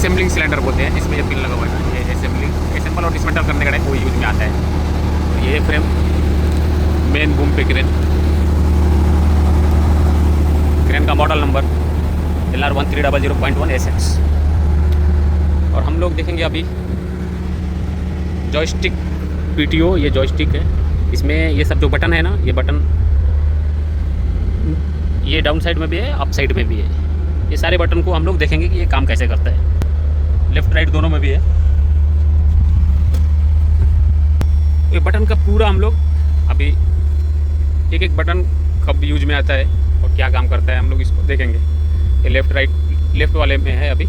Assembling cylinder बोलते हैं, जिसमें ये पिन लगा हुआ है ना, ये असेंबल और डिसमेंटल करने का टाइम वो यूज में आता है। और ये फ्रेम मेन बूम पे क्रेन का मॉडल नंबर LR1300.1SX। और हम लोग देखेंगे अभी जॉयस्टिक PTO, ये जॉयस्टिक है। इसमें ये सब जो बटन है ना, ये बटन ये डाउन साइड में भी है, अप साइड में भी है। ये सारे बटन को हम लोग देखेंगे कि ये काम कैसे करता है। लेफ्ट राइट दोनों में भी है। ये बटन का पूरा हम लोग अभी एक एक बटन कब यूज में आता है और क्या काम करता है हम लोग इसको देखेंगे। ये लेफ़्ट वाले में है। अभी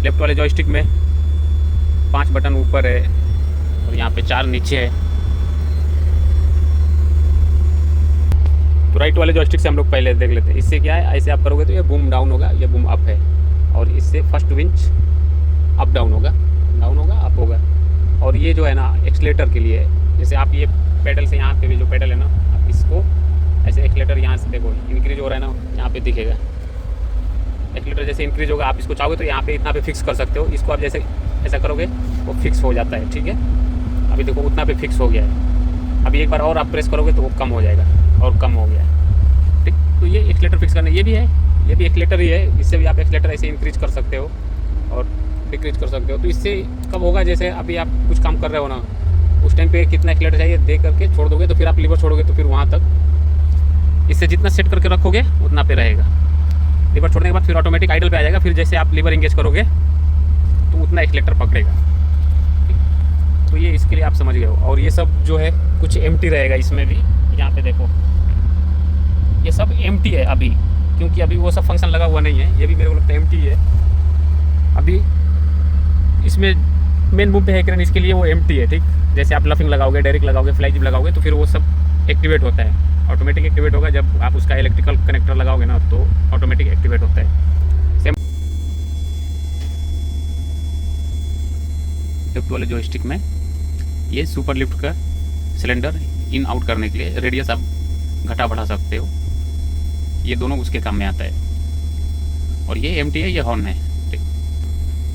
लेफ़्ट वाले जॉयस्टिक में 5 बटन ऊपर है और यहाँ पे 4 नीचे है। तो राइट वाले जॉयस्टिक से हम लोग पहले देख लेते हैं। इससे क्या है, ऐसे आप करोगे तो ये बूम डाउन होगा, ये बूम अप है। और इससे फर्स्ट विंच अप डाउन होगा, अप होगा। और ये जो है ना एक्सलेटर के लिए, जैसे आप ये पेडल से यहाँ पे भी जो पेडल है ना, आप इसको ऐसे एक्सलेटर यहाँ से देखो इंक्रीज हो रहा है ना, यहाँ पे दिखेगा एक्सलेटर जैसे इंक्रीज होगा। आप इसको चाहोगे तो यहाँ पे इतना पे फिक्स कर सकते हो। इसको आप जैसे ऐसा करोगे वो फिक्स हो जाता है, ठीक है। अभी देखो उतना पे फिक्स हो गया है। अभी एक बार और आप प्रेस करोगे तो वो कम हो जाएगा और कम हो गया है, ठीक। तो ये एक्सलेटर फिक्स करना, ये भी है, ये भी एक्सलेटर ही है। इससे भी आप एक्सलेटर ऐसे इंक्रीज कर सकते हो और डिक्रीज कर सकते हो। तो इससे कब होगा, जैसे अभी आप कुछ काम कर रहे हो ना, उस टाइम पे कितना एक्सलेटर चाहिए दे करके छोड़ दोगे, तो फिर आप लीवर छोड़ोगे तो फिर वहाँ तक इससे जितना सेट करके रखोगे उतना पे रहेगा। लीवर छोड़ने के बाद फिर ऑटोमेटिक आइडल पे आ जाएगा। फिर जैसे आप लीवर इंगेज करोगे तो उतना एक्सलेटर पकड़ेगा, ठीक। तो ये इसके लिए आप समझ गए हो। और ये सब जो है कुछ एम्प्टी रहेगा इसमें भी। यहाँ पे देखो ये सब एम्प्टी है अभी, क्योंकि अभी वो सब फंक्शन लगा हुआ नहीं है। ये भी मेरे को लगता है एम्प्टी है अभी। इसमें मेन बूम पे है क्रेन, इसके लिए वो एम्प्टी है, ठीक। जैसे आप लफिंग लगाओगे, डायरेक्ट लगाओगे, फ्लाई जिप लगाओगे तो फिर वो सब एक्टिवेट होता है, ऑटोमेटिक एक्टिवेट होगा। जब आप उसका इलेक्ट्रिकल कनेक्टर लगाओगे ना तो ऑटोमेटिक एक्टिवेट होता है। सेम लेफ्ट वाले जॉयस्टिक में ये सुपर लिफ्ट का सिलेंडर इन आउट करने के लिए रेडियस आप घटा बढ़ा सकते हो। ये दोनों उसके काम में आता है। और ये एम्प्टी है, ये हॉर्न है, ठीक।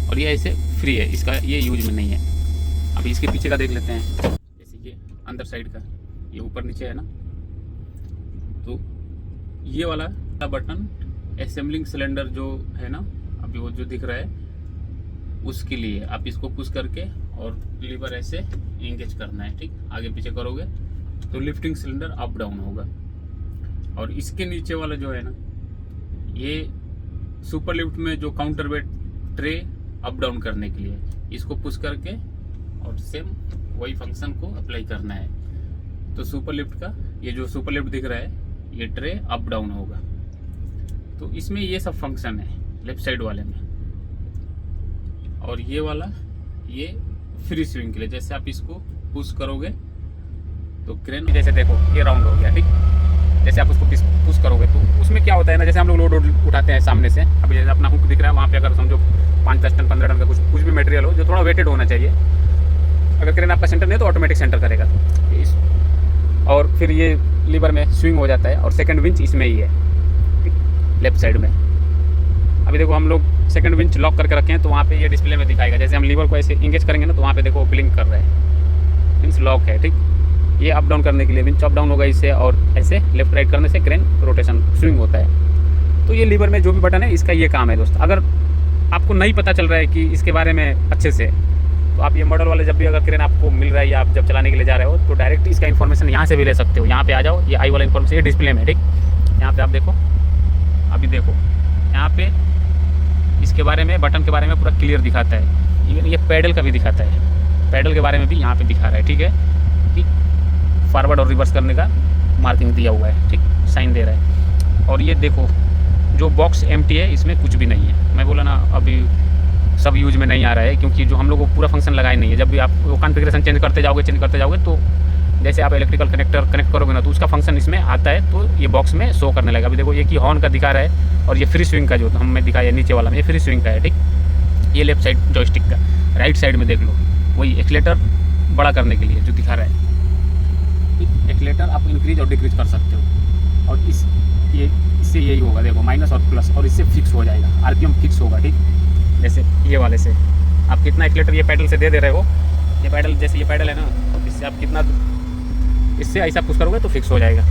और ये ऐसे फ्री है, इसका ये यूज में नहीं है। अभी इसके पीछे का देख लेते हैं। जैसे ये अंदर साइड का ये ऊपर नीचे है ना, तो ये वाला बटन असेंबलिंग सिलेंडर जो है ना, अभी वो जो दिख रहा है उसके लिए आप इसको पुश करके और लीवर ऐसे एंगेज करना है, ठीक। आगे पीछे करोगे तो लिफ्टिंग सिलेंडर अप डाउन होगा। और इसके नीचे वाला जो है ना, ये सुपर लिफ्ट में जो counter wait tray up down करने के लिए इसको पुश करके और सेम वही फंक्शन को अप्लाई करना है। तो सुपर लिफ्ट का ये जो सुपर लिफ्ट दिख रहा है, ये ट्रे अप डाउन होगा। तो इसमें ये सब फंक्शन है लेफ्ट साइड वाले में। और ये वाला ये फ्री स्विंग के लिए, जैसे आप इसको पुश करोगे तो क्रेन जैसे देखो ये राउंड हो गया, ठीक। जैसे आप उसको पुश करोगे तो उसमें क्या होता है ना, जैसे हम लोग लोड उठाते हैं सामने से। अभी जैसे अपना हुक दिख रहा है, वहाँ पे अगर समझो 5-10 टन 15 टन का कुछ भी मटेरियल हो जो थोड़ा वेटेड होना चाहिए, अगर क्रेन आपका सेंटर नहीं है तो ऑटोमेटिक सेंटर करेगा। और फिर ये लीवर में स्विंग हो जाता है। और सेकंड विंच इसमें ही है, लेफ्ट साइड में। अभी देखो हम लोग सेकंड विंच लॉक करके रखे हैं, तो वहाँ पे ये डिस्प्ले में दिखाएगा। जैसे हम लीवर को ऐसे इंगेज करेंगे ना तो वहाँ पे देखो ब्लिंक कर रहा है, मीन्स लॉक है, ठीक। ये अप डाउन करने के लिए विंच अप डाउन होगा इससे, और ऐसे लेफ्ट राइट करने से क्रेन रोटेशन स्विंग होता है। तो ये लीवर में जो भी बटन है इसका ये काम है दोस्त। अगर आपको नहीं पता चल रहा है कि इसके बारे में अच्छे से, तो आप ये मॉडल वाले जब भी अगर क्रेन आपको मिल रहा है या आप जब चलाने के लिए जा रहे हो तो डायरेक्ट इसका इन्फॉर्मेशन यहाँ से भी ले सकते हो। यहाँ पे आ जाओ, ये आई वाला इन्फॉर्मेशन ये डिस्प्ले में, ठीक। यहाँ पे आप देखो, अभी देखो यहाँ पे इसके बारे में, बटन के बारे में पूरा क्लियर दिखाता है। इवन ये पैडल का भी दिखाता है, पैडल के बारे में भी यहाँ पे दिखा रहा है, ठीक है। कि फॉरवर्ड और रिवर्स करने का मार्किंग दिया हुआ है, ठीक, साइन दे रहा है। और ये देखो जो बॉक्स एम्प्टी है, इसमें कुछ भी नहीं है। मैं बोला ना अभी सब यूज में नहीं आ रहा है, क्योंकि जो हम लोग को पूरा फंक्शन लगाए नहीं है। जब भी आप वो कॉन्फ़िगरेशन चेंज करते जाओगे तो जैसे आप इलेक्ट्रिकल कनेक्टर कनेक्ट करोगे ना तो उसका फंक्शन इसमें आता है, तो ये बॉक्स में शो करने लगेगा। अभी देखो ये की हॉर्न का दिखा रहा है, और ये फ्री स्विंग का जो हमें दिखाया नीचे वाला में, ये फ्री स्विंग का है, ठीक। ये लेफ्ट साइड जॉयस्टिक का, राइट साइड में देख लो वही एक्सलेटर बड़ा करने के लिए जो दिखा रहा है। एक्सलेटर आप इंक्रीज और डिक्रीज कर सकते हो। और इससे यही होगा, देखो माइनस और प्लस, और इससे फिक्स हो जाएगा, आरपीएम फिक्स होगा, ठीक। जैसे ये वाले से आप कितना एक्सीलेटर ये पैडल से दे रहे हो, ये पैडल जैसे ये पैडल है ना, इससे आप कितना, इससे ऐसा पुश करोगे तो फिक्स हो जाएगा।